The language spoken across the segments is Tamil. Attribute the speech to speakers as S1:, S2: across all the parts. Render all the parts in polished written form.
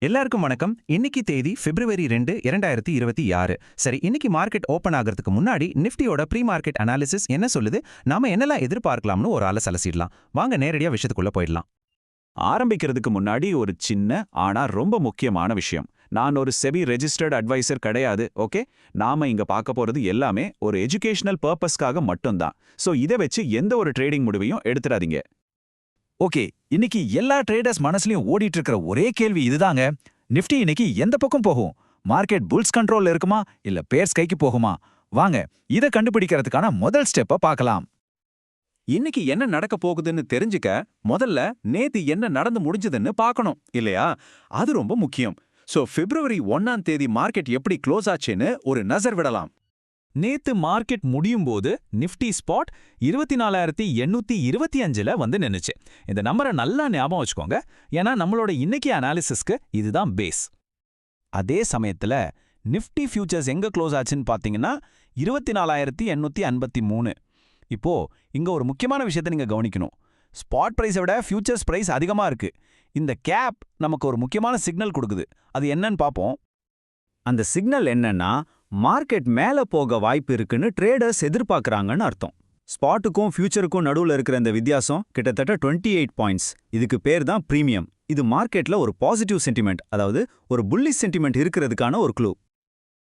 S1: எல்லாருக்கும் வணக்கம். இன்னைக்கு தேதி பிப்ரவரி 2, 2026. சரி, இன்னைக்கு மார்க்கெட் ஓபன் ஆகிறதுக்கு முன்னாடி நிஃப்டியோட ப்ரீ மார்க்கெட் அனாலிசிஸ் என்ன சொல்லுது, நாம என்னெல்லாம் எதிர்பார்க்கலாம்னு ஒரு அலசலசிடலாம். வாங்க நேரடியா விஷயத்துக்குள்ள போயிடலாம்.
S2: ஆரம்பிக்கிறதுக்கு முன்னாடி ஒரு சின்ன ஆனா ரொம்ப முக்கியமான விஷயம். நான் ஒரு செபி ரெஜிஸ்டர்ட் அட்வைசர் கிடையாது, ஓகே? நாம இங்க பார்க்க போறது எல்லாமே ஒரு எஜுகேஷனல் பர்பஸ்க்காக மட்டும்தான். சோ இதை வச்சு எந்த ஒரு ட்ரேடிங் முடிவையும் எடுத்துடாதீங்க.
S3: ஓகே, இன்னைக்கு எல்லா ட்ரேடர்ஸ் மனசுலயும் ஓடிட்டு இருக்கிற ஒரே கேள்வி இதுதாங்க. நிஃப்டி இன்னைக்கு எந்த பக்கம் போகும்? மார்க்கெட் புல்ஸ் கண்ட்ரோல்ல இருக்குமா இல்ல பேர்ஸ் கைக்கு போகுமா? வாங்க இத கண்டுபிடிக்கிறதுக்கான முதல் ஸ்டெப்பை பார்க்கலாம்.
S2: இன்னைக்கு என்ன நடக்க போகுதுன்னு தெரிஞ்சுக்க முதல்ல நேத்து என்ன நடந்து முடிஞ்சதுன்னு பார்க்கணும் இல்லையா? அது ரொம்ப முக்கியம். சோ பிப்ரவரி 1ஆம் தேதி மார்க்கெட் எப்படி க்ளோஸ் ஆச்சுன்னு ஒரு நசர் விடலாம்.
S3: நேத்து மார்க்கெட் முடியும் போது நிஃப்டி ஸ்பாட் 24,825ல வந்து நின்னுச்சு. இந்த நம்பரை நல்லா ஞாபகம் வச்சுக்கோங்க, ஏன்னா நம்மளோட இன்னைக்கு அனாலிசிஸ்க்கு இதுதான் பேஸ். அதே சமயத்துல நிஃப்டி ஃபியூச்சர்ஸ் எங்க க்ளோஸ் ஆச்சுன்னு பாத்தீங்கன்னா 24,853. இப்போ இங்க ஒரு முக்கியமான விஷயத்தை நீங்க கவனிக்கணும். ஸ்பாட் பிரைஸை விட ஃபியூச்சர்ஸ் பிரைஸ் அதிகமா இருக்கு. இந்த கேப் நமக்கு ஒரு முக்கியமான சிக்னல் கொடுக்குது. அது என்னன்னு பாப்போம்.
S4: அந்த சிக்னல் என்னன்னா, மார்க்கெட் மேல போக வாய்ப்பு இருக்குன்னு ட்ரேடர்ஸ் எதிர்பார்க்கறாங்கன்னு அர்த்தம். ஸ்பாட்டுக்கும் ஃபியூச்சருக்கும் நடுவுல இருக்கிற இந்த வித்தியாசம் கிட்டத்தட்ட 28 பாயிண்ட்ஸ். இதுக்கு பேர் தான் பிரீமியம். இது மார்க்கெட்ல ஒரு பாசிட்டிவ் சென்டிமெண்ட், அதாவது ஒரு புல்லிஷ் சென்டிமெண்ட் இருக்கிறதுக்கான ஒரு க்ளூ.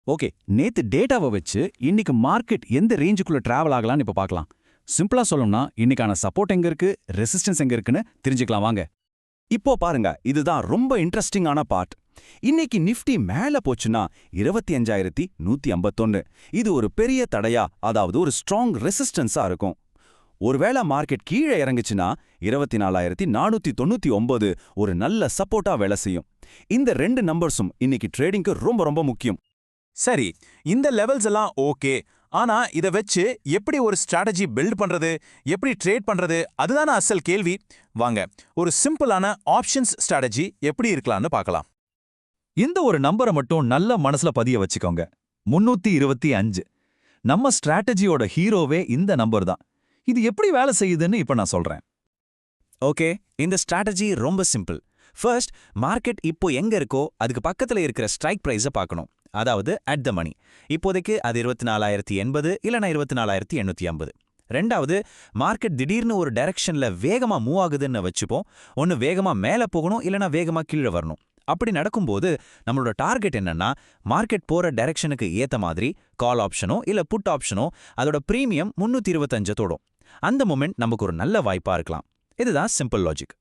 S2: ஓகே, நேத்து டேட்டாவை வச்சு இன்னைக்கு மார்க்கெட் எந்த ரேஞ்சுக்குள்ள டிராவல் ஆகலாம்னு இப்ப பார்க்கலாம். சிம்பிளா சொல்லணும்னா இன்னைக்கான சப்போர்ட் எங்க இருக்கு, ரெசிஸ்டன்ஸ் எங்க இருக்குன்னு தெரிஞ்சுக்கலாம் வாங்க. இப்போ பாருங்க, இதுதான் ரொம்ப இன்ட்ரெஸ்டிங்கான பார்ட். இன்னைக்கு நிஃப்டி மேல போச்சுன்னா 25,151. இது ஒரு பெரிய தடையா, அதாவது ஒரு ஸ்ட்ராங் ரெசிஸ்டன்ஸா இருக்கும். ஒருவேளை மார்க்கெட் கீழே இறங்குச்சுன்னா 24,499 ஒரு நல்ல சப்போர்ட்டா வேலை செய்யும். இந்த ரெண்டு நம்பர்ஸும் இன்னைக்கு ட்ரேடிங்க்கு ரொம்ப ரொம்ப முக்கியம்.
S5: சரி, இந்த லெவல்ஸ் எல்லாம் ஓகே. ஆனா இத வச்சு எப்படி ஒரு ஸ்ட்ராட்டஜி பில்ட் பண்றது, எப்படி ட்ரேட் பண்றது, அதுதான அசல் கேள்வி. வாங்க ஒரு சிம்பிளான ஆப்ஷன்ஸ் ஸ்ட்ராட்டஜி எப்படி இருக்கலாம்னு பார்க்கலாம்.
S3: இந்த ஒரு நம்பரை மட்டும் நல்ல மனசுல பதிய வச்சுக்கோங்க. 325. நம்ம ஸ்ட்ராட்டஜியோட ஹீரோவே இந்த நம்பர் தான். இது எப்படி வேலை செய்யுதுன்னு இப்ப நான் சொல்றேன்.
S1: ஓகே, இந்த ஸ்ட்ராட்டஜி ரொம்ப சிம்பிள். ஃபர்ஸ்ட், மார்க்கெட் இப்போ எங்க இருக்கோ அதுக்கு பக்கத்துல இருக்கிற ஸ்ட்ரைக் பிரைஸை பார்க்கணும், அதாவது அட் த மணி. இப்போதைக்கு அது 24,080 இல்லைனா 24,850. ரெண்டாவது, மார்க்கெட் திடீர்னு ஒரு டைரக்ஷன்ல வேகமா மூவ் ஆகுதுன்னு வச்சுப்போம். ஒன்னு வேகமா மேல போகணும் இல்லைனா வேகமா கீழே வரணும். அப்படி நடக்கும்போது நம்மளோட டார்கெட் என்னன்னா, மார்க்கெட் போற டைரக்ஷனுக்கு ஏத்த மாதிரி கால் ஆப்ஷனோ இல்ல புட் ஆப்ஷனோ அதோட பிரீமியம் 325 தோடும். அந்த மொமெண்ட் நமக்கு ஒரு நல்ல வாய்ப்பா இருக்கலாம். இதுதான் சிம்பிள் லாஜிக்.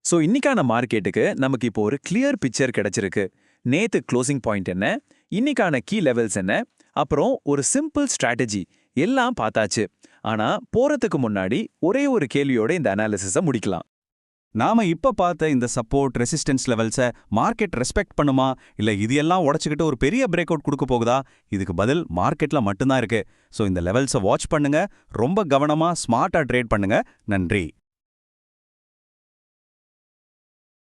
S2: சோ இன்னைக்கான மார்க்கெட்டுக்கு நமக்கு இப்போ ஒரு கிளியர் பிக்சர் கிடைச்சிருக்கு. நேத்து க்ளோசிங் பாயிண்ட் என்ன, இன்னைக்கான கீ லெவல்ஸ் என்ன, அப்புறம் ஒரு சிம்பிள் ஸ்ட்ராட்டஜி எல்லாம் பார்த்தாச்சு. ஆனா போறதுக்கு முன்னாடி ஒரே ஒரு கேள்வியோட இந்த அனாலிசிஸை முடிக்கலாம். நாம இப்ப பார்த்த இந்த சப்போர்ட் ரெசிஸ்டன்ஸ் லெவல்ஸை மார்க்கெட் ரெஸ்பெக்ட் பண்ணுமா, இல்ல இது எல்லாம் உடைச்சுக்கிட்டு ஒரு பெரிய பிரேக் அவுட் கொடுக்க போகுதா? இதுக்கு பதில் மார்க்கெட்ல மட்டும்தான் இருக்கு. சோ இந்த லெவல்ஸை வாட்ச் பண்ணுங்க, ரொம்ப கவனமா ஸ்மார்ட்டா ட்ரேட் பண்ணுங்க. நன்றி.